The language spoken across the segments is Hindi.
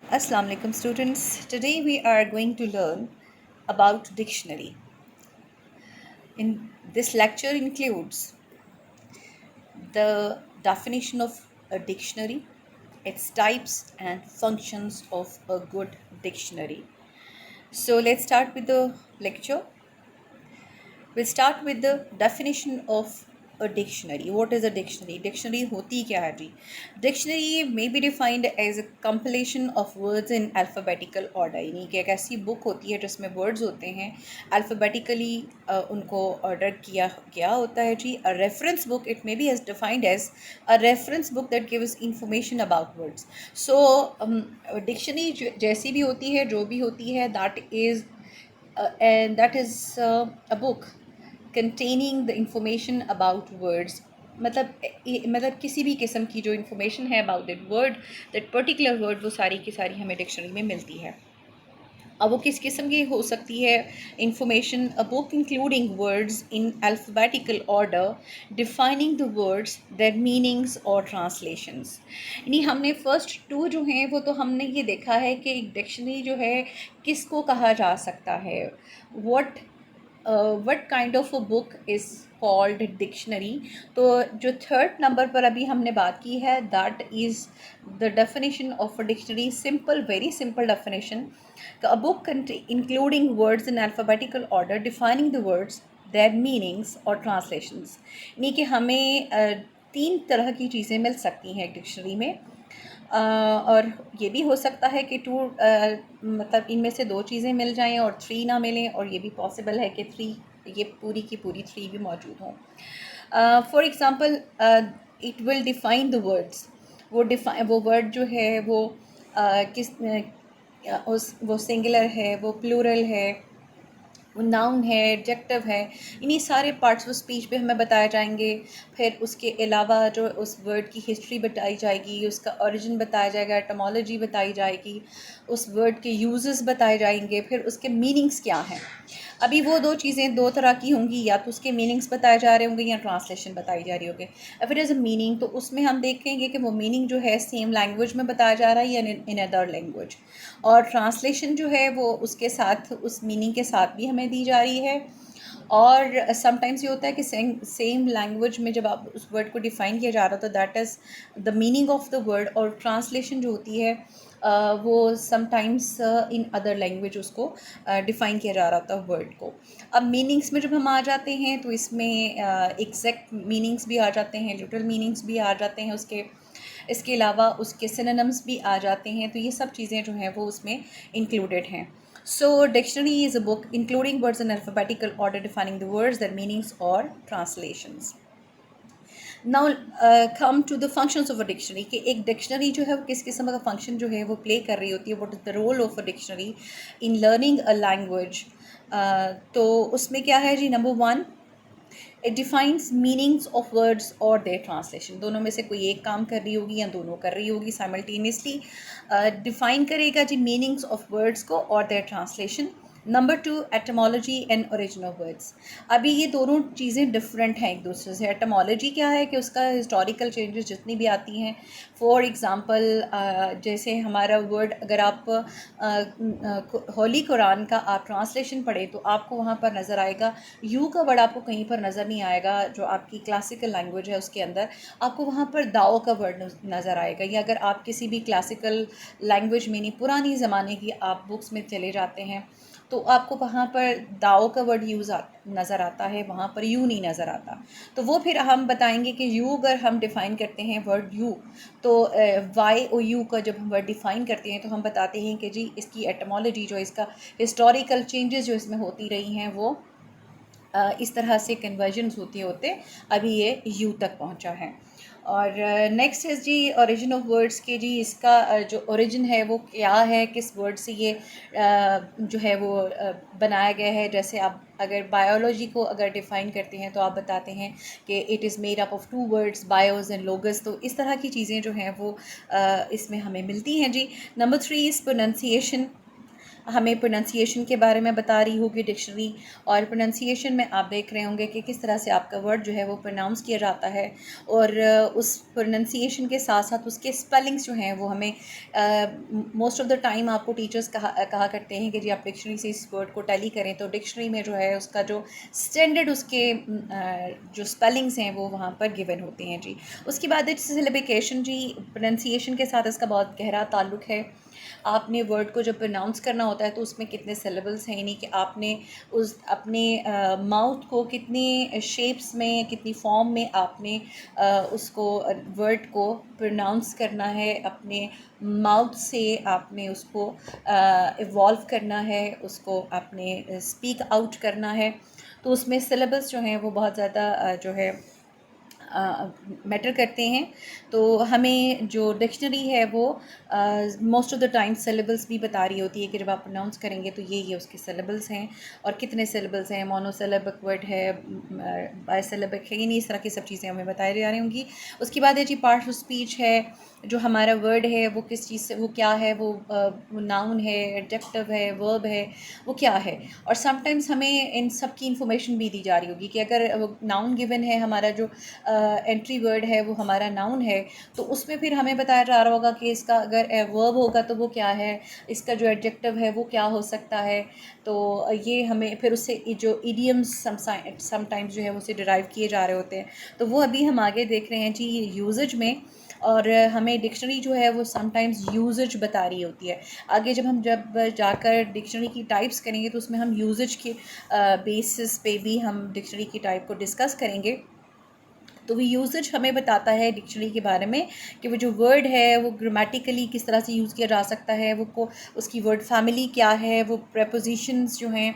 Assalamu alaikum students. Today we are going to learn about dictionary. In this lecture includes the definition of a dictionary, its types and functions of a good dictionary. So let's start with the lecture. We'll start with the definition of a dictionary. What is a dictionary? Dictionary होती क्या है जी? Dictionary may be defined as a compilation of words in alphabetical order. यानी कि एक ऐसी बुक होती है जिसमें words होते हैं alphabetically उनको order किया गया होता है जी. A reference book, it may be as defined as a reference book that gives information about words. So dictionary जैसी भी होती है, जो भी होती है, that is a book containing the information about words. मतलब किसी भी किस्म की जो इन्फॉर्मेशन है about that word, that particular word, वो सारी की सारी हमें डिक्शनरी में मिलती है. अब वो किस किस्म की हो सकती है information? A book including words in alphabetical order defining the words, there meanings और ट्रांसलेशंस. यानी हमने फर्स्ट टू जो हैं वो तो हमने ये देखा है कि एक डिक्शनरी जो है किसको कहा जा सकता है. What kind of a book is called dictionary. तो जो थर्ड नंबर पर अभी हमने बात की है, that is the definition of a dictionary. Simple, very simple definition. A book including words in alphabetical order defining the words, their meanings और translations. यानी कि हमें तीन तरह की चीज़ें मिल सकती हैं एक डिक्शनरी में. और ये भी हो सकता है कि मतलब इनमें से दो चीज़ें मिल जाएं और थ्री ना मिलें, और ये भी पॉसिबल है कि थ्री, ये पूरी की पूरी थ्री भी मौजूद हों. For example, it will define the words. वो वर्ड जो है वो किस वो सिंगुलर है, वो प्लूरल है, वो नाउन है, एडजेक्टिव है. इन्हीं सारे पार्ट्स ऑफ स्पीच पे हमें बताए जाएंगे. फिर उसके अलावा जो उस वर्ड की हिस्ट्री बताई जाएगी, उसका ओरिजिन बताया जाएगा, एटमोलॉजी बताई जाएगी, उस वर्ड के यूजेस बताए जाएंगे, फिर उसके मीनिंग्स क्या हैं. अभी वो दो चीज़ें दो तरह की होंगी, या तो उसके मीनिंग्स बताए जा रहे होंगे या ट्रांसलेशन बताई जा रही होगी. If it is a meaning, तो उसमें हम देखेंगे कि वो मीनिंग जो है सेम लैंग्वेज में बताया जा रहा है या इन अदर लैंग्वेज. और ट्रांसलेशन जो है वो उसके साथ, उस मीनिंग के साथ भी हमें दी जा रही है. और समटाइम्स ये होता है कि सेम लैंग्वेज में जब आप उस वर्ड को डिफ़ाइन किया जा रहा था, that is the meaning of the word. और ट्रांसलेशन जो होती है वो समटाइम्स इन अदर लैंग्वेज उसको डिफ़ाइन किया जा रहा था वर्ड को. अब मीनिंग्स में जब हम आ जाते हैं तो इसमें एग्जैक्ट मीनिंग्स भी आ जाते हैं, लिटरल मीनिंग्स भी आ जाते हैं उसके. इसके अलावा उसके सिनोनिम्स भी आ जाते हैं. तो ये सब चीज़ें जो हैं वो उसमें इंक्लूडेड हैं. So dictionary is a book including words in alphabetical order defining the words, their meanings or translations. Now come to the functions of a dictionary. कि एक डिक्शनरी जो है वो किस किस्म का फंक्शन जो है वो प्ले कर रही होती है. What is the role of a dictionary in learning a language? तो उसमें क्या है जी? Number one, it defines meanings of words और देयर ट्रांसलेशन. दोनों में से कोई एक काम कर रही होगी या दोनों कर रही होगी साइमल्टेनियसली. डिफाइन करेगा जी मीनिंग्स ऑफ वर्ड्स को और their translation. Number two, etymology and origin of words. अभी ये दोनों चीज़ें डिफरेंट हैं एक दूसरे से. एटमोलॉजी क्या है कि उसका हिस्टोरिकल चेंजेस जितनी भी आती हैं. फॉर एग्ज़ाम्पल, जैसे हमारा वर्ड, अगर आप होली कुरान का आप ट्रांसलेशन पढ़ें तो आपको वहाँ पर नज़र आएगा यू का वर्ड. आपको कहीं पर नज़र नहीं आएगा. जो आपकी क्लासिकल लैंग्वेज है उसके अंदर आपको वहाँ पर दाओ का वर्ड नज़र आएगा. या अगर आप किसी भी क्लासिकल लैंग्वेज में, नहीं पुरानी ज़माने की आप बुक्स में चले जाते हैं, तो आपको वहाँ पर दाओ का वर्ड नज़र आता है, वहाँ पर यू नहीं नज़र आता. तो वो फिर हम बताएंगे कि यू अगर हम डिफ़ाइन करते हैं वर्ड यू, तो वाई ओ यू का जब हम वर्ड डिफ़ाइन करते हैं तो हम बताते हैं कि जी इसकी एटमोलॉजी, जो इसका हिस्टोरिकल चेंजेस जो इसमें होती रही हैं, वो इस तरह से कन्वर्जन्स होते होते अभी ये यू तक पहुंचा है. और नेक्स्ट है जी ओरिजिन ऑफ वर्ड्स के जी. इसका जो ओरिजिन है वो क्या है, किस वर्ड से ये जो है वो बनाया गया है. जैसे आप अगर बायोलॉजी को अगर डिफ़ाइन करते हैं तो आप बताते हैं कि it is made up of two words, bios and logos. तो इस तरह की चीज़ें जो हैं वो इसमें हमें मिलती हैं जी. Number three is pronunciation. हमें प्रोनंसिएशन के बारे में बता रही होगी डिक्शनरी, और प्रोनंसिएशन में आप देख रहे होंगे कि किस तरह से आपका वर्ड जो है वो प्रोनाउंस किया जाता है, और उस प्रोनंसिएशन के साथ साथ उसके स्पेलिंग्स जो हैं वो हमें मोस्ट ऑफ़ द टाइम आपको टीचर्स कहा करते हैं कि जी आप डिक्शनरी से इस वर्ड को टैली करें, तो डिक्शनरी में जो है उसका जो स्टैंडर्ड उसके जो स्पेलिंग्स हैं वो वहाँ पर गिवन होते हैं जी। उसके बाद सिलेबिकेशन जी, प्रोनंसिएशन के साथ इसका बहुत गहरा ताल्लुक़ है। आपने वर्ड को जब प्रोनाउंस करना होता है तो उसमें कितने सिलेबल्स हैं, यानी कि आपने उस अपने माउथ को कितने शेप्स में, कितनी फॉर्म में आपने उसको वर्ड को प्रोनाउंस करना है, अपने माउथ से आपने उसको इवॉल्व करना है, उसको आपने स्पीक आउट करना है। तो उसमें सिलेबल्स जो हैं वो बहुत ज़्यादा जो है मैटर करते हैं। तो हमें जो डिक्शनरी है वो most of the time syllables भी बता रही होती है कि जब आप प्रोनाउंस करेंगे तो ये उसके सिलेबल्स हैं, और कितने सिलेबल्स हैं, मोनोसिलेबिक वर्ड है, बाइसिलेबिक है, यानी इस तरह की सब चीज़ें हमें बताई जा रही होंगी। उसके बाद है जी पार्ट ऑफ स्पीच है, जो हमारा वर्ड है वो किस चीज़ से, वो क्या है, वो नाउन है, एडजेक्टिव है, वर्ब है, वो क्या है। और समटाइम्स हमें इन सब की इन्फॉर्मेशन भी दी जा रही होगी कि अगर नाउन गिवन है, हमारा जो एंट्री वर्ड है वो हमारा नाउन है, तो उसमें फिर हमें बताया जा रहा होगा कि इसका अगर वर्ब होगा तो वो क्या है, इसका जो एडजेक्टिव है वो क्या हो सकता है। तो ये हमें फिर उससे जो इडियम्स समटाइम्स जो है उसे डिराइव किए जा रहे होते हैं, तो वो अभी हम आगे देख रहे हैं जी यूजेज में। और हमें डिक्शनरी जो है वो समटाइम्स यूजेज बता रही होती है। आगे जब जाकर डिक्शनरी की टाइप्स करेंगे तो उसमें हम यूजेज के बेसिस पे भी हम डिक्शनरी की टाइप को डिस्कस करेंगे। तो वो यूजेज हमें बताता है डिक्शनरी के बारे में कि वो जो वर्ड है वो ग्रामेटिकली किस तरह से यूज़ किया जा सकता है, उसकी वर्ड फैमिली क्या है, वो प्रेपोजिशंस जो हैं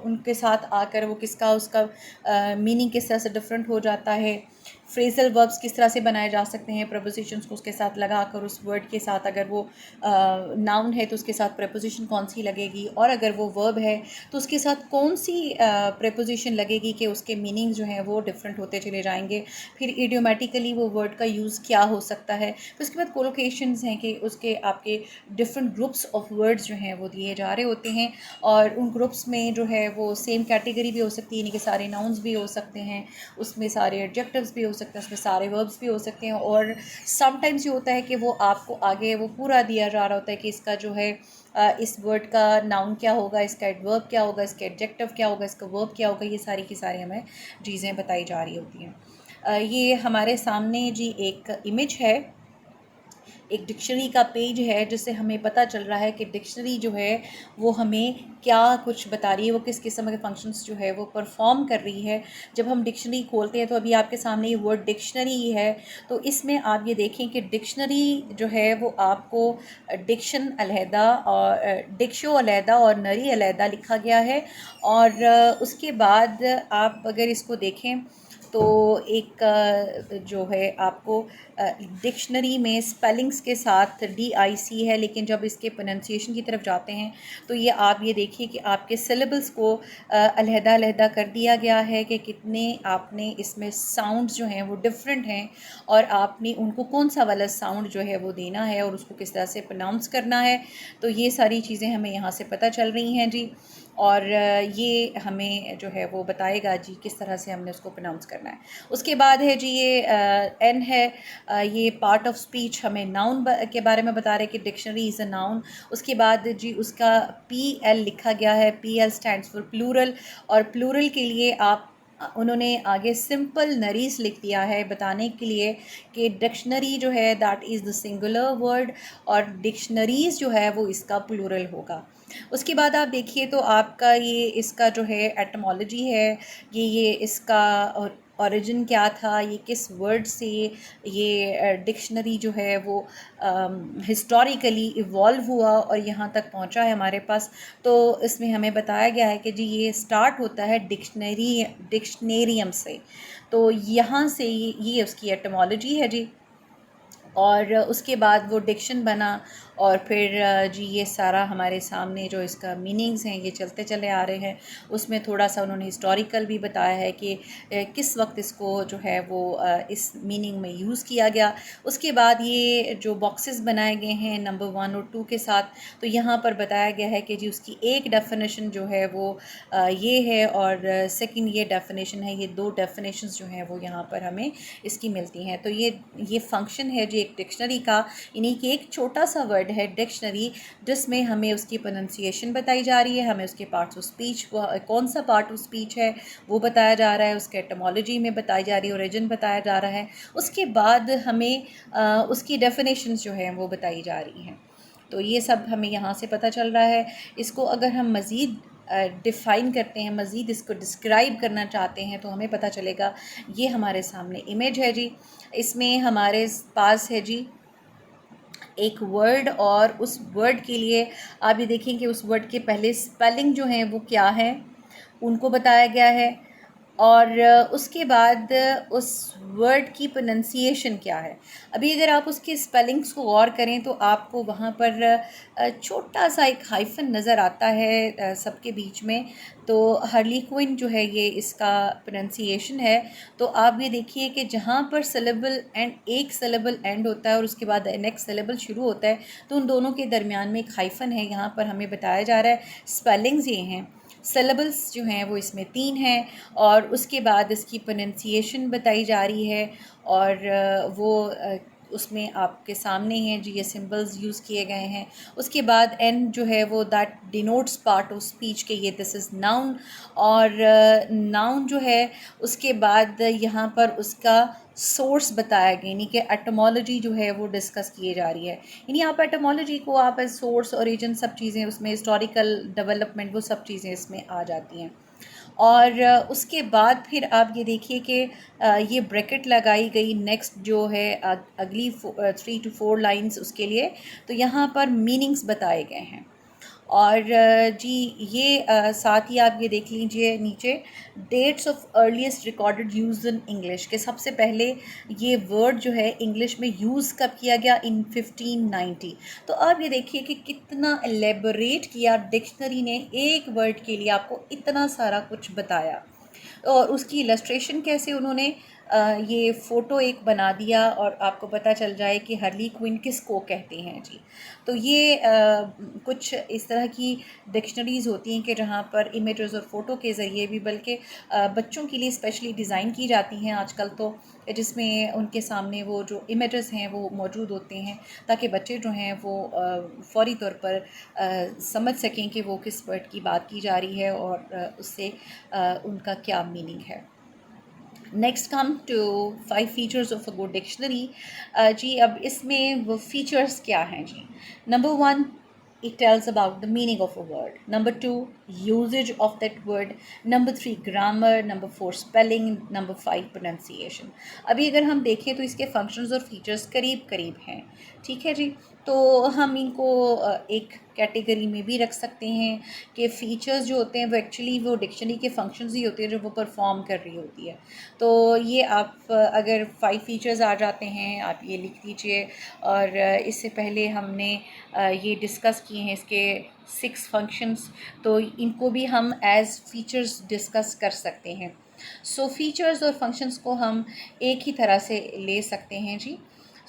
उनके साथ आकर वो उसका मीनिंग किस तरह से डिफरेंट हो जाता है। फ्रेजल वर्ब्स किस तरह से बनाए जा सकते हैं, प्रेपोजिशंस को उसके साथ लगाकर उस वर्ड के साथ, अगर वो नाउन है तो उसके साथ प्रेपोजिशन कौन सी लगेगी, और अगर वो वर्ब है तो उसके साथ कौन सी प्रेपोजिशन लगेगी कि उसके मीनिंग जो हैं वो डिफरेंट होते चले जाएंगे। फिर इडियोमेटिकली वो वर्ड का यूज़ क्या हो सकता है। फिर उसके बाद कोलोकेशंस हैं कि उसके आपके डिफरेंट ग्रुप्स ऑफ वर्ड्स जो हैं वो दिए जा रहे होते हैं, और उन ग्रुप्स में जो है वो सेम कैटेगरी भी हो सकती है, यानी कि सारे नाउन्स भी हो सकते हैं, उसमें सारे एडजेक्टिव्स भी हो सकते हैं, उसमें सारे वर्ब्स भी हो सकते हैं। और समटाइम्स ये होता है कि वो आपको आगे वो पूरा दिया जा रहा होता है कि इसका जो है इस वर्ड का नाउन क्या होगा, इसका एडवर्ब क्या होगा, इसका एडजेक्टिव क्या होगा, इसका वर्ब क्या होगा, ये सारी की सारी हमें चीज़ें बताई जा रही होती हैं। ये हमारे सामने जी एक इमेज है, एक डिक्शनरी का पेज है, जिससे हमें पता चल रहा है कि डिक्शनरी जो है वो हमें क्या कुछ बता रही है, वो किस किस्म के फंक्शंस जो है वो परफॉर्म कर रही है। जब हम डिक्शनरी खोलते हैं तो अभी आपके सामने ये वर्ड डिक्शनरी है, तो इसमें आप ये देखें कि डिक्शनरी जो है वो आपको डिक्शन अलहदा और डिक्शो अलहदा और नरी अलहदा लिखा गया है। और उसके बाद आप अगर इसको देखें तो एक जो है आपको डिक्शनरी में स्पेलिंग्स के साथ DIC है, लेकिन जब इसके प्रोनंसिएशन की तरफ जाते हैं तो ये देखिए कि आपके सिलेबल्स को अलहदा कर दिया गया है कि कितने आपने इसमें साउंड्स जो हैं वो डिफरेंट हैं, और आपने उनको कौन सा वाला साउंड जो है वो देना है और उसको किस तरह से प्रोनाउंस करना है। तो ये सारी चीज़ें हमें यहाँ से पता चल रही हैं जी, और ये हमें जो है वो बताएगा जी किस तरह से हमने उसको प्रोनाउंस करना है। उसके बाद है जी ये N है, ये पार्ट ऑफ स्पीच हमें नाउन के बारे में बता रहे हैं कि डिक्शनरी इज़ अ नाउन। उसके बाद जी उसका PL लिखा गया है, PL स्टैंड्स फॉर प्लूरल, और प्लूरल के लिए उन्होंने आगे सिंपल नरीज लिख दिया है बताने के लिए कि डिक्शनरी जो है that is the singular word, और डिक्शनरीज़ जो है वो इसका प्लूरल होगा। उसके बाद आप देखिए तो आपका ये इसका जो है एटमोलॉजी है, ये इसका ओरिजिन क्या था, ये किस वर्ड से ये डिक्शनरी जो है वो हिस्टोरिकली इवॉल्व हुआ और यहाँ तक पहुँचा है हमारे पास। तो इसमें हमें बताया गया है कि जी ये स्टार्ट होता है डिक्शनेरियम से, तो यहाँ से ये उसकी एटमोलॉजी है जी। और उसके बाद वो डिक्शन बना, और फिर जी ये सारा हमारे सामने जो इसका मीनिंग्स हैं ये चलते चले आ रहे हैं। उसमें थोड़ा सा उन्होंने हिस्टोरिकल भी बताया है कि किस वक्त इसको जो है वो इस मीनिंग में यूज़ किया गया। उसके बाद ये जो बॉक्सेस बनाए गए हैं नंबर 1 और 2 के साथ, तो यहाँ पर बताया गया है कि जी उसकी एक डेफिनेशन जो है वो ये है और सेकंड ये डेफिनेशन है। ये दो डेफिनेशंस जो हैं वो यहाँ पर हमें इसकी मिलती हैं। तो ये फंक्शन है जी एक डिक्शनरी का, यानी कि एक छोटा सा वर्ड है डिक्शनरी जिसमें हमें उसकी प्रोनंसिएशन बताई जा रही है, हमें उसके पार्ट्स ऑफ स्पीच कौन सा पार्ट ऑफ स्पीच है वो बताया जा रहा है, उसके एटमोलॉजी में बताई जा रही है, ओरिजिन बताया जा रहा है। उसके बाद हमें उसकी डेफिनेशंस जो हैं वो बताई जा रही हैं। तो ये सब हमें यहाँ से पता चल रहा है। इसको अगर हम मज़ीद डिफ़ाइन करते हैं, मज़ीद इसको डिस्क्राइब करना चाहते हैं, तो हमें पता चलेगा। ये हमारे सामने इमेज है जी, इसमें हमारे पास है जी एक वर्ड, और उस वर्ड के लिए आप ये देखें कि उस वर्ड के पहले स्पेलिंग जो हैं वो क्या है उनको बताया गया है, और उसके बाद उस वर्ड की प्रोनंसिएशन क्या है। अभी अगर आप उसके स्पेलिंग्स को गौर करें तो आपको वहाँ पर छोटा सा एक हाइफन नज़र आता है सबके बीच में। तो हार्लीक्विन जो है ये इसका प्रोनंसिएशन है। तो आप ये देखिए कि जहाँ पर सिलेबल एंड एक सिलेबल एंड होता है और उसके बाद नेक्स्ट सिलेबल शुरू होता है, तो उन दोनों के दरमियान में एक हाइफन है। यहाँ पर हमें बताया जा रहा है स्पेलिंग्स ये हैं, सिलेबल्स जो हैं वो इसमें 3 हैं, और उसके बाद इसकी प्रोनंसिएशन बताई जा रही है। और वो उसमें आपके सामने हैं जी ये सिंबल्स यूज़ किए गए हैं। उसके बाद एन जो है वो that denotes part of speech के, ये दिस इज़ नाउन, और नाउन जो है उसके बाद यहाँ पर उसका सोर्स बताया गया, यानी कि एटमोलॉजी जो है वो डिस्कस किए जा रही है। यानी आप एटमोलॉजी को आप एज सोर्स, ओरिजिन, सब चीज़ें उसमें, हिस्टोरिकल डेवलपमेंट, वो सब चीज़ें इसमें आ जाती हैं। और उसके बाद फिर आप ये देखिए कि ये ब्रैकेट लगाई गई नेक्स्ट जो है अगली 3 to 4 लाइंस उसके लिए। तो यहाँ पर मीनिंग्स बताए गए हैं। और जी ये साथ ही आप ये देख लीजिए नीचे dates of earliest recorded use in English के, सबसे पहले ये वर्ड जो है इंग्लिश में यूज़ कब किया गया, इन 1590। तो आप ये देखिए कि कितना एलेबोरेट किया डिक्शनरी ने, एक वर्ड के लिए आपको इतना सारा कुछ बताया। और उसकी इलस्ट्रेशन कैसे उन्होंने ये फ़ोटो एक बना दिया और आपको पता चल जाए कि हार्ली क्विन किसको कहते हैं जी। तो ये कुछ इस तरह की डिक्शनरीज़ होती हैं कि जहाँ पर इमेजेस और फ़ोटो के ज़रिए भी, बल्कि बच्चों के लिए स्पेशली डिज़ाइन की जाती हैं आजकल, तो जिसमें उनके सामने वो जो इमेजेस हैं वो मौजूद होते हैं, ताकि बच्चे जो हैं वो फ़ौरी तौर पर समझ सकें कि वो किस वर्ड की बात की जा रही है और उससे उनका क्या मीनिंग है। Next come to 5 features of a good dictionary. जी अब इसमें वो फीचर्स क्या हैं जी। Number 1, it tells about the meaning of a word. Number 2, usage of that word. Number 3, grammar. Number 4, spelling. Number 5, pronunciation. अभी अगर हम देखें तो इसके फंक्शंस और फीचर्स करीब करीब हैं, ठीक है जी। तो हम इनको एक कैटेगरी में भी रख सकते हैं कि फ़ीचर्स जो होते हैं वो एक्चुअली वो डिक्शनरी के फंक्शंस ही होते हैं जो वो परफॉर्म कर रही होती है। तो ये आप अगर 5 फीचर्स आ जाते हैं आप ये लिख लीजिए। और इससे पहले हमने ये डिस्कस किए हैं इसके 6 फंक्शंस, तो इनको भी हम एज़ फीचर्स डिस्कस कर सकते हैं। सो फीचर्स और फंक्शंस को हम एक ही तरह से ले सकते हैं जी।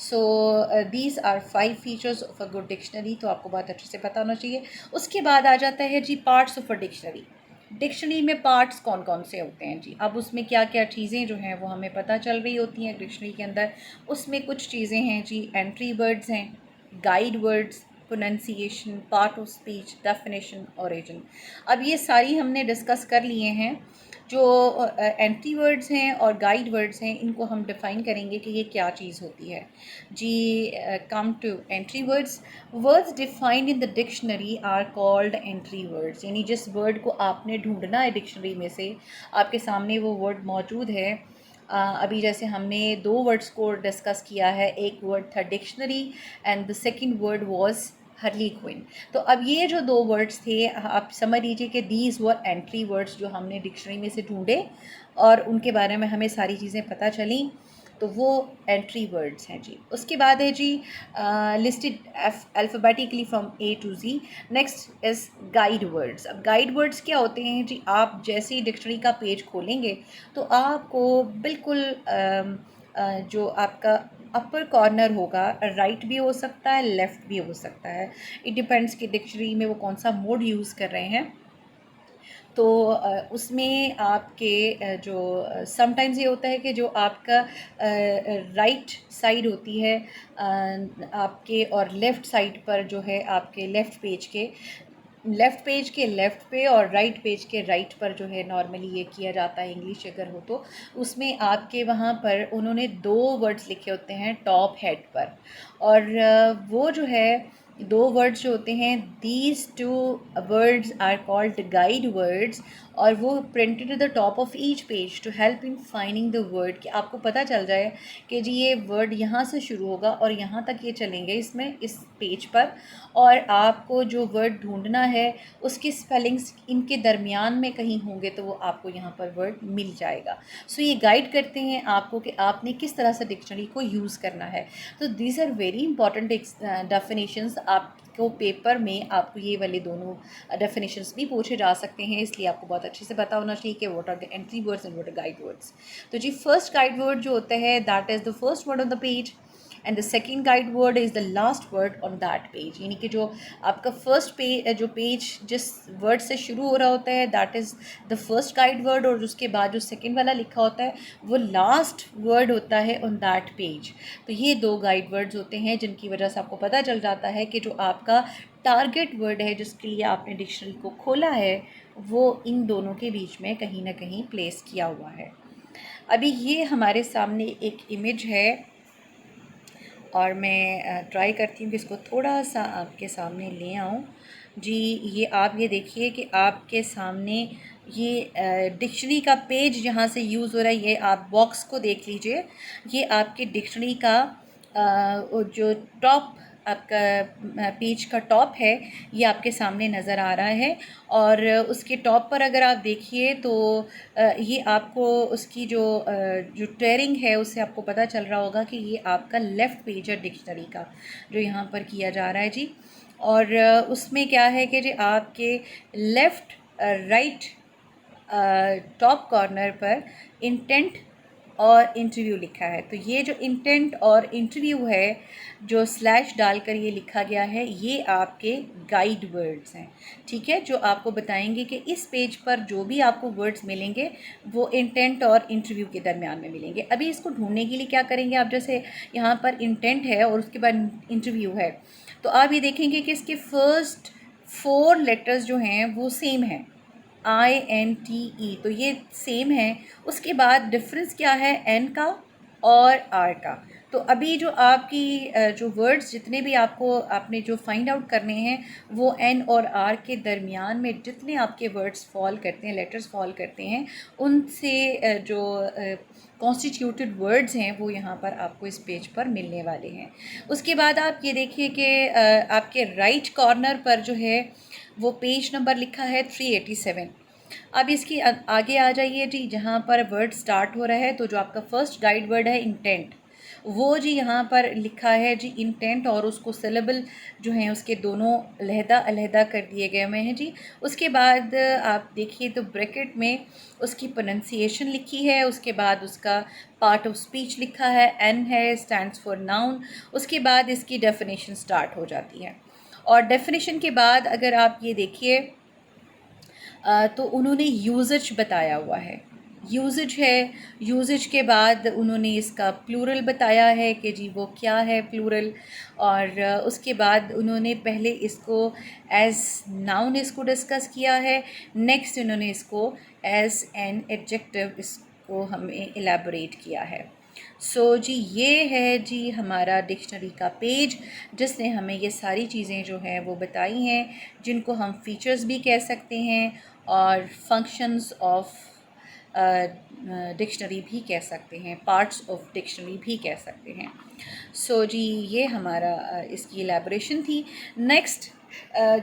So these are 5 features of a good dictionary. तो आपको बहुत अच्छे से पता होना चाहिए। उसके बाद आ जाता है जी parts of a dictionary. Dictionary में पार्ट्स कौन कौन से होते हैं जी। अब उसमें क्या क्या चीज़ें जो हैं वो हमें पता चल रही होती हैं डिक्शनरी के अंदर। उसमें कुछ चीज़ें हैं जी, एंट्री वर्ड्स हैं, guide words, pronunciation, part of speech, definition, origin. अब ये सारी हमने डिस्कस कर लिए हैं। जो एंट्री वर्ड्स हैं और गाइड वर्ड्स हैं इनको हम डिफ़ाइन करेंगे कि ये क्या चीज़ होती है जी। Come to entry words. Words defined in the dictionary are called entry words, यानी जिस वर्ड को आपने ढूंढना है डिक्शनरी में से, आपके सामने वो वर्ड मौजूद है। अभी जैसे हमने 2 वर्ड्स को डिस्कस किया है, एक वर्ड था dictionary and the second word was Harley Quinn. तो अब ये जो 2 वर्ड्स थे आप समझ लीजिए कि दीज वर एंट्री वर्ड्स जो हमने डिक्शनरी में से ढूंढे और उनके बारे में हमें सारी चीज़ें पता चली। तो वो एंट्री वर्ड्स हैं जी। उसके बाद है जी listed alphabetically from A to Z. Next is guide words. अब गाइड वर्ड्स क्या होते हैं जी, आप जैसे ही डिक्शनरी का पेज खोलेंगे तो आपको बिल्कुल जो आपका अपर कॉर्नर होगा, राइट भी हो सकता है, लेफ़्ट भी हो सकता है, इट डिपेंड्स कि डिक्शनरी में वो कौन सा मोड यूज़ कर रहे हैं। तो उसमें आपके जो समटाइम्स ये होता है कि जो आपका राइट साइड होती है आपके, और लेफ़्ट साइड पर जो है आपके लेफ़्ट पेज के लेफ़्ट पे और राइट पेज के राइट पर जो है नॉर्मली ये किया जाता है, इंग्लिश अगर हो तो। उसमें आपके वहाँ पर उन्होंने 2 वर्ड्स लिखे होते हैं टॉप हेड पर, और वो जो है 2 वर्ड्स जो होते हैं, these 2 words are called guide words, और वो printed at the top of each page to help in finding the word, कि आपको पता चल जाए कि जी ये वर्ड यहाँ से शुरू होगा और यहाँ तक ये चलेंगे इसमें, इस पेज पर, और आपको जो वर्ड ढूंढना है उसकी स्पेलिंग्स इनके दरमियान में कहीं होंगे तो वो आपको यहाँ पर वर्ड मिल जाएगा। सो ये गाइड करते हैं आपको कि आपने किस तरह से डिक्शनरी को यूज़ करना है। तो these are very important definitions. आपको पेपर में आपको ये वाले दोनों डेफिनेशंस भी पूछे जा सकते हैं, इसलिए आपको बहुत अच्छे से पता होना चाहिए कि what are the entry words and what are guide words. तो जी फर्स्ट गाइड वर्ड जो होता है that is the first word on the page, and the second guide word is the last word on that page. यानी कि जो आपका फर्स्ट जो पेज जिस वर्ड से शुरू हो रहा होता है that is the first guide word, और उसके बाद जो सेकेंड वाला लिखा होता है वो लास्ट वर्ड होता है ऑन दैट पेज। तो ये 2 गाइड वर्ड्स होते हैं जिनकी वजह से आपको पता चल जाता है कि जो आपका टारगेट वर्ड है जिसके लिए आपने डिक्शनरी को खोला है वो इन दोनों के बीच में कहीं ना कहीं प्लेस किया हुआ है। अभी ये हमारे सामने एक इमेज है और मैं ट्राई करती हूँ कि इसको थोड़ा सा आपके सामने ले आऊँ जी। ये आप ये देखिए कि आपके सामने ये डिक्शनरी का पेज जहाँ से यूज़ हो रहा है, ये आप बॉक्स को देख लीजिए। ये आपकी डिक्शनरी का जो टॉप आपका पेज का टॉप है ये आपके सामने नज़र आ रहा है, और उसके टॉप पर अगर आप देखिए तो ये आपको उसकी जो टेयरिंग है उससे आपको पता चल रहा होगा कि ये आपका लेफ़्ट पेज है डिक्शनरी का जो यहाँ पर किया जा रहा है जी। और उसमें क्या है कि जी आपके लेफ़्ट राइट टॉप कॉर्नर पर इंटेंट और इंटरव्यू लिखा है। तो ये जो इंटेंट और इंटरव्यू है जो स्लैश डालकर ये लिखा गया है ये आपके गाइड वर्ड्स हैं, ठीक है, जो आपको बताएंगे कि इस पेज पर जो भी आपको वर्ड्स मिलेंगे वो इंटेंट और इंटरव्यू के दरमियान में मिलेंगे। अभी इसको ढूंढने के लिए क्या करेंगे आप, जैसे यहाँ पर इंटेंट है और उसके बाद इंटरव्यू है, तो आप ये देखेंगे कि इसके फर्स्ट 4 लेटर्स जो हैं वो सेम हैं, INTE, तो ये सेम है। उसके बाद डिफरेंस क्या है N का और R का। तो अभी जो आपकी जो वर्ड्स जितने भी आपने जो फाइंड आउट करने हैं वो N और R के दरमियान में जितने आपके वर्ड्स फॉल करते हैं, लेटर्स फॉल करते हैं, उनसे जो कॉन्स्टिट्यूटेड वर्ड्स हैं वो यहाँ पर आपको इस पेज पर मिलने वाले हैं। उसके बाद आप ये देखिए कि आपके राइट कॉर्नर पर जो है वो पेज नंबर लिखा है 387। अब इसकी आगे आ जाइए जी, जहाँ पर वर्ड स्टार्ट हो रहा है तो जो आपका फर्स्ट गाइड वर्ड है इंटेंट, वो जी यहाँ पर लिखा है जी इंटेंट, और उसको सिलेबल जो हैं उसके दोनों अलहदा अलहदा कर दिए गए हुए हैं जी। उसके बाद आप देखिए तो ब्रैकेट में उसकी प्रोनंसिएशन लिखी है, उसके बाद उसका पार्ट ऑफ स्पीच लिखा है, एन है, स्टैंड्स फॉर नाउन। उसके बाद इसकी डेफिनेशन स्टार्ट हो जाती है, और डेफिनेशन के बाद अगर आप ये देखिए तो उन्होंने यूजेज बताया हुआ है, यूजेज है। यूजेज के बाद उन्होंने इसका प्लूरल बताया है कि जी वो क्या है प्लूरल, और उसके बाद उन्होंने पहले इसको एज नाउन इसको डिस्कस किया है, नेक्स्ट उन्होंने इसको एज एन एडजेक्टिव इसको हमें एलैबोरेट किया है। सो जी ये है जी हमारा डिक्शनरी का पेज जिसने हमें ये सारी चीज़ें जो हैं वो बताई हैं, जिनको हम फीचर्स भी कह सकते हैं और फंक्शंस ऑफ डिक्शनरी भी कह सकते हैं, पार्ट्स ऑफ डिक्शनरी भी कह सकते हैं। सो जी ये हमारा इसकी एलैबोरेशन थी। नेक्स्ट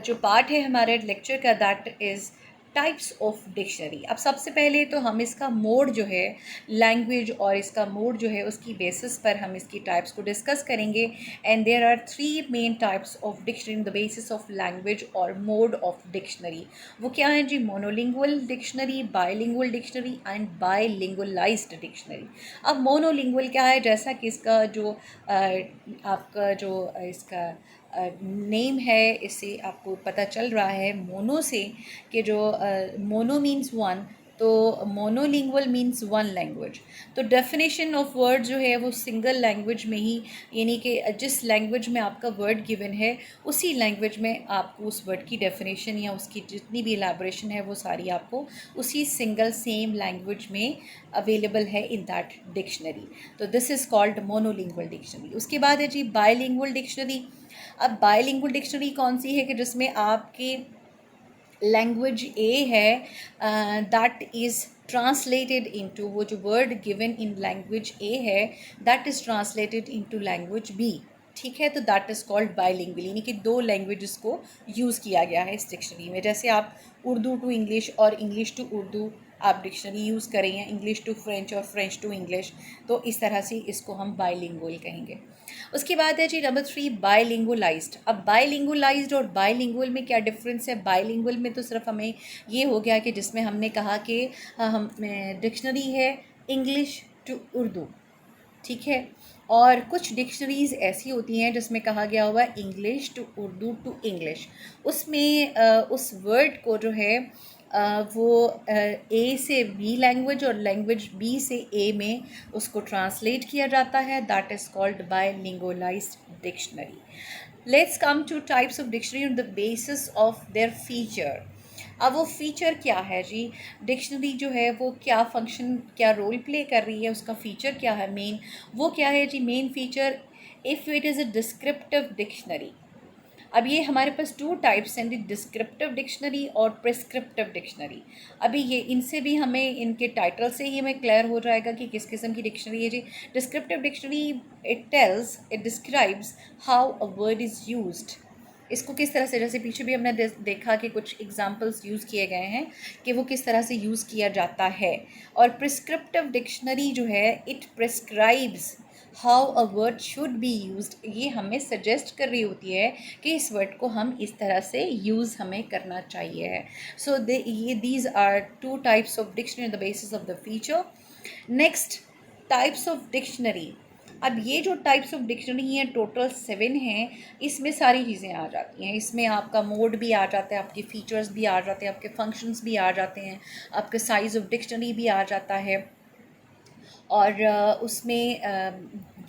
जो पार्ट है हमारे लेक्चर का that is types of dictionary. अब सबसे पहले तो हम इसका मोड जो है, लैंग्वेज और इसका मोड जो है उसकी बेसिस पर हम इसकी टाइप्स को डिस्कस करेंगे। And there are 3 main types of dictionary in the basis of language और मोड ऑफ डिक्शनरी। वो क्या है जी? Monolingual dictionary, bilingual dictionary and bilingualised dictionary. अब मोनोलिंगुअल क्या है? जैसा कि इसका जो आपका जो इसका नेम है, इससे आपको पता चल रहा है मोनो से, कि जो मोनो मीन्स वन, तो मोनोलिंगुअल मीन्स वन लैंग्वेज। तो डेफिनेशन ऑफ वर्ड जो है वो सिंगल लैंग्वेज में ही, यानी कि जिस लैंग्वेज में आपका वर्ड गिवन है उसी लैंग्वेज में आपको उस वर्ड की डेफिनेशन या उसकी जितनी भी एलैबोरेशन है वो सारी आपको उसी सिंगल सेम लैंग्वेज में अवेलेबल है इन दैट डिक्शनरी। तो this is called monolingual dictionary. उसके बाद है जी बायलिंगुअल डिक्शनरी। अब बायलिंगुअल डिक्शनरी कौन सी है? कि जिसमें आपके लैंग्वेज ए है दैट इज़ ट्रांसलेटेड इनटू, वो जो word given in language A है that is translated into language B. ठीक है, तो दैट इज़ कॉल्ड बायलिंगुअल, यानी कि दो लैंग्वेजेस को यूज़ किया गया है इस डिक्शनरी में। जैसे आप उर्दू टू इंग्लिश और इंग्लिश टू उर्दू आप डिक्शनरी यूज़ करेंगे, इंग्लिश टू फ्रेंच और फ्रेंच टू इंग्लिश, तो इस तरह से इसको हम बायलिंगुअल कहेंगे। उसके बाद है जी नंबर 3 बायलिंगुअलाइज्ड। अब बायलिंगुअलाइज्ड और बायलिंगुअल में क्या डिफरेंस है? बायलिंगुअल में तो सिर्फ हमें ये हो गया कि जिसमें हमने कहा कि हम डिक्शनरी है इंग्लिश टू उर्दू, ठीक है। और कुछ डिक्शनरीज़ ऐसी होती हैं जिसमें कहा गया हुआ है English to Urdu to English. उसमें उस वर्ड को जो है वो ए से बी लैंग्वेज और लैंग्वेज बी से ए में उसको ट्रांसलेट किया जाता है। That is called bilingualised dictionary. Let's come to types of dictionary on the basis of their feature. अब वो फ़ीचर क्या है जी? डिक्शनरी जो है वो क्या फंक्शन, क्या रोल प्ले कर रही है, उसका फ़ीचर क्या है मेन? वो क्या है जी? Main feature, if it is a descriptive dictionary. अब ये हमारे पास 2 टाइप्स हैं, डिस्क्रिप्टिव डिक्शनरी और प्रिस्क्रिप्टिव डिक्शनरी। अभी ये इनसे भी हमें, इनके टाइटल से ही हमें क्लियर हो जाएगा कि किस किस्म की डिक्शनरी है जी। Descriptive dictionary, it describes how a word is used. इसको किस तरह से, जैसे पीछे भी हमने देखा कि कुछ एग्जांपल्स यूज़ किए गए हैं कि वो किस तरह से यूज़ किया जाता है। और प्रिस्क्रिप्टिव डिक्शनरी जो है, it prescribes how a word should be used. ये हमें सजेस्ट कर रही होती है कि इस वर्ड को हम इस तरह से यूज़ हमें करना चाहिए। सो ये these are 2 types of dictionary the basis of the feature. Next, types of dictionary. अब ये जो टाइप्स ऑफ डिक्शनरी हैं टोटल 7 हैं, इसमें सारी चीज़ें आ जाती हैं। इसमें आपका मोड भी आ जाता है, आपके फीचर्स भी आ जाते हैं, आपके फंक्शंस भी आ जाते हैं, आपके साइज़ ऑफ डिक्शनरी भी आ जाता है, और उसमें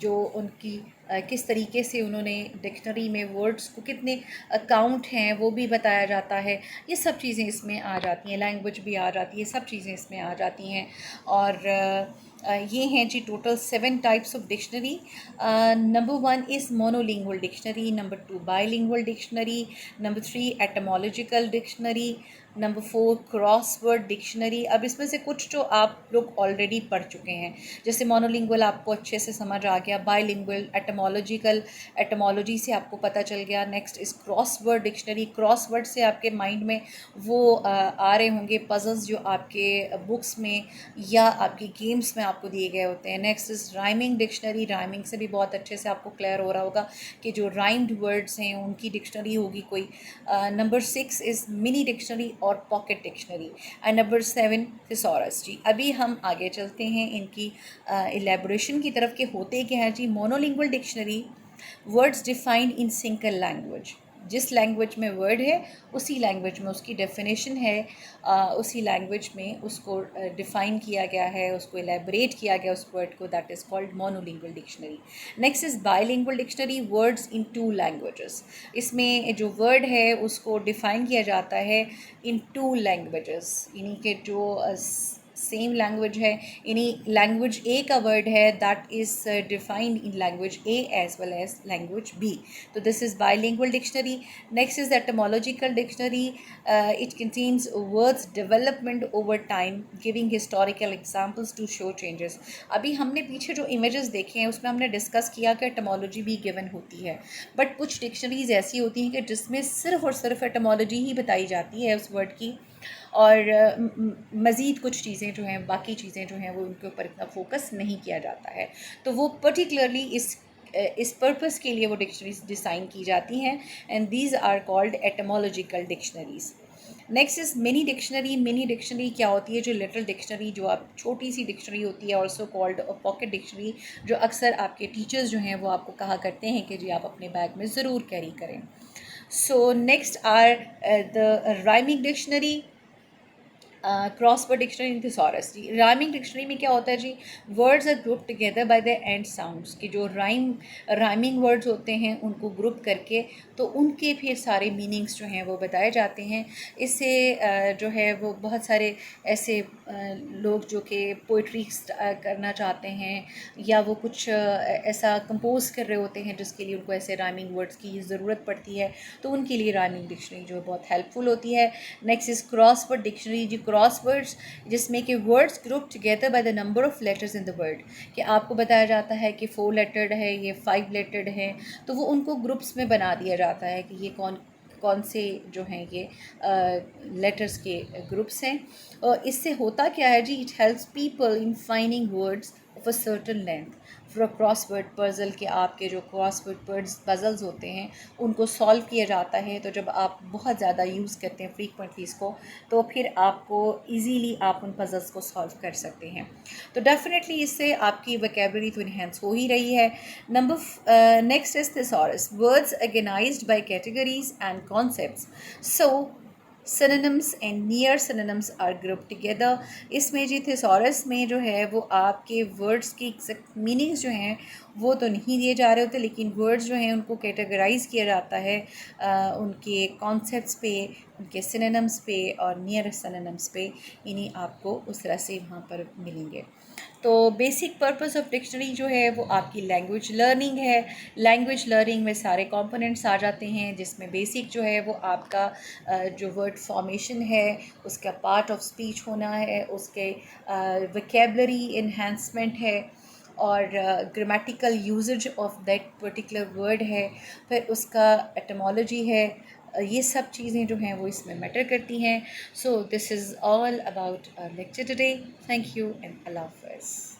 जो उनकी किस तरीके से उन्होंने डिक्शनरी में वर्ड्स को कितने काउंट हैं वो भी बताया जाता है। ये सब चीज़ें इसमें आ जाती हैं, लैंग्वेज भी आ जाती है, सब चीज़ें इसमें आ जाती हैं। और ये हैं जी total 7 types of dictionary. Number 1 is monolingual dictionary, number 2 bilingual dictionary, number 3 etymological dictionary, number 4 crossword dictionary. अब इसमें से कुछ जो आप लोग ऑलरेडी पढ़ चुके हैं, जैसे मोनोलिंगुअल आपको अच्छे से समझ आ गया, बायलिंगुअल, एटमोलॉजिकल, एटमोलॉजी से आपको पता चल गया। Next is crossword dictionary. Crossword से आपके माइंड में वो आ रहे होंगे पजल्स जो आपके बुक्स में या आपकी गेम्स में आपको दिए गए होते हैं। Next is rhyming dictionary. Rhyming से भी बहुत अच्छे से आपको क्लियर हो रहा होगा कि जो राइम्ड वर्ड्स हैं उनकी डिक्शनरी होगी कोई। नंबर 6 इज़ मिनी डिक्शनरी और pocket dictionary. And number 7 thesaurus जी। अभी हम आगे चलते हैं इनकी एलेबोरेशन की तरफ, के होते क्या है जी। Monolingual dictionary, words defined in single language. जिस लैंग्वेज में वर्ड है उसी लैंग्वेज में उसकी डेफिनेशन है, उसी लैंग्वेज में उसको डिफ़ाइन किया गया है, उसको एलेबरेट किया गया उस वर्ड को। That is called monolingual dictionary. Next is bilingual dictionary, words in 2 languages. इसमें जो वर्ड है उसको डिफ़ाइन किया जाता है इन 2 लैंग्वेजेस, यानी कि जो सेम लैंग्वेज है, यानी लैंग्वेज ए का वर्ड है that is defined in language A as well as language B. तो this is bilingual dictionary. Next is etymological dictionary. It contains words development over time, giving historical examples to show changes. अभी हमने पीछे जो इमेजेस देखे हैं उसमें हमने डिस्कस किया कि एटमोलॉजी भी गिवन होती है, बट कुछ डिक्शनरीज ऐसी होती हैं कि जिसमें सिर्फ और सिर्फ एटमोलॉजी ही बताई जाती है उस वर्ड की, और मज़ीद कुछ चीज़ें जो हैं, बाकी चीज़ें जो हैं वो उनके ऊपर इतना फोकस नहीं किया जाता है। तो वो पर्टिकुलरली इस पर्पस के लिए वो डिक्शनरीज डिज़ाइन की जाती हैं, and these are called etymological dictionaries. Next is mini dictionary. Mini dictionary क्या होती है? जो लिटिल डिक्शनरी, जो आप छोटी सी डिक्शनरी होती है, ऑल्सो कॉल्ड पॉकेट डिक्शनरी, जो अक्सर आपके टीचर्स जो हैं वो आपको कहा करते हैं कि जी आप अपने बैग में ज़रूर कैरी करें। So next are the rhyming dictionary, crossword dictionary and thesaurus. जी, राइमिंग डिक्शनरी में क्या होता है जी? Words are group together by the end sounds, कि जो राइमिंग वर्ड्स होते हैं उनको ग्रुप करके तो उनके फिर सारे मीनिंग्स जो हैं वो बताए जाते हैं। इससे जो है वो बहुत सारे ऐसे लोग जो कि पोइट्री करना चाहते हैं या वो कुछ ऐसा कंपोज कर रहे होते हैं जिसके लिए उनको ऐसे राइमिंग वर्ड्स की ज़रूरत पड़ती है, तो उनके लिए राइमिंग डिक्शनरी जो है बहुत हेल्पफुल होती है। Next is crossword dictionary. जो क्रॉसवर्ड्स, जिसमें कि words group together by the number of letters in the word, कि आपको बताया जाता है कि 4 लेटर्ड है, ये 5 लेटर्ड है, तो वो उनको ग्रुप्स में बना दिया जाता है कि ये कौन कौन से जो हैं ये लेटर्स के ग्रुप्स हैं। और इससे होता क्या है जी? It helps people in finding words of a certain length for a crossword puzzle, के आपके जो क्रॉसवर्ड पजल्स होते हैं उनको सॉल्व किया जाता है। तो जब आप बहुत ज़्यादा यूज़ करते हैं फ्रीक्वेंटली इसको, तो फिर आपको इजीली आप उन पजल्स को सॉल्व कर सकते हैं। तो डेफिनेटली इससे आपकी वोकैबुलरी तो इन्हेंस हो ही रही है। Next is thesaurus, words organised by categories and concepts. So synonyms and near synonyms are grouped together। इसमें जी थिसॉरस में जो है वो आपके वर्ड्स की एग्जैक्ट मीनिंग्स जो हैं वो तो नहीं दिए जा रहे होते, लेकिन वर्ड्स जो हैं उनको कैटेगराइज किया जाता है उनके कॉन्सेप्ट्स पे, उनके सिनोनिम्स पे और नियर सिनोनिम्स पे, यानी आपको उस तरह से वहाँ पर मिलेंगे। तो बेसिक पर्पस ऑफ डिक्शनरी जो है वो आपकी लैंग्वेज लर्निंग है। लैंग्वेज लर्निंग में सारे कंपोनेंट्स आ जाते हैं, जिसमें बेसिक जो है वो आपका जो वर्ड फॉर्मेशन है उसका पार्ट ऑफ स्पीच होना है, उसके वोकैबुलरी इन्हांसमेंट है, और grammatical usages of that particular word है, फिर उसका एटमोलॉजी है। ये सब चीज़ें जो हैं वो इसमें मैटर करती हैं। So this is all about lecture today. Thank you and अल्लाह हाफ़िज़।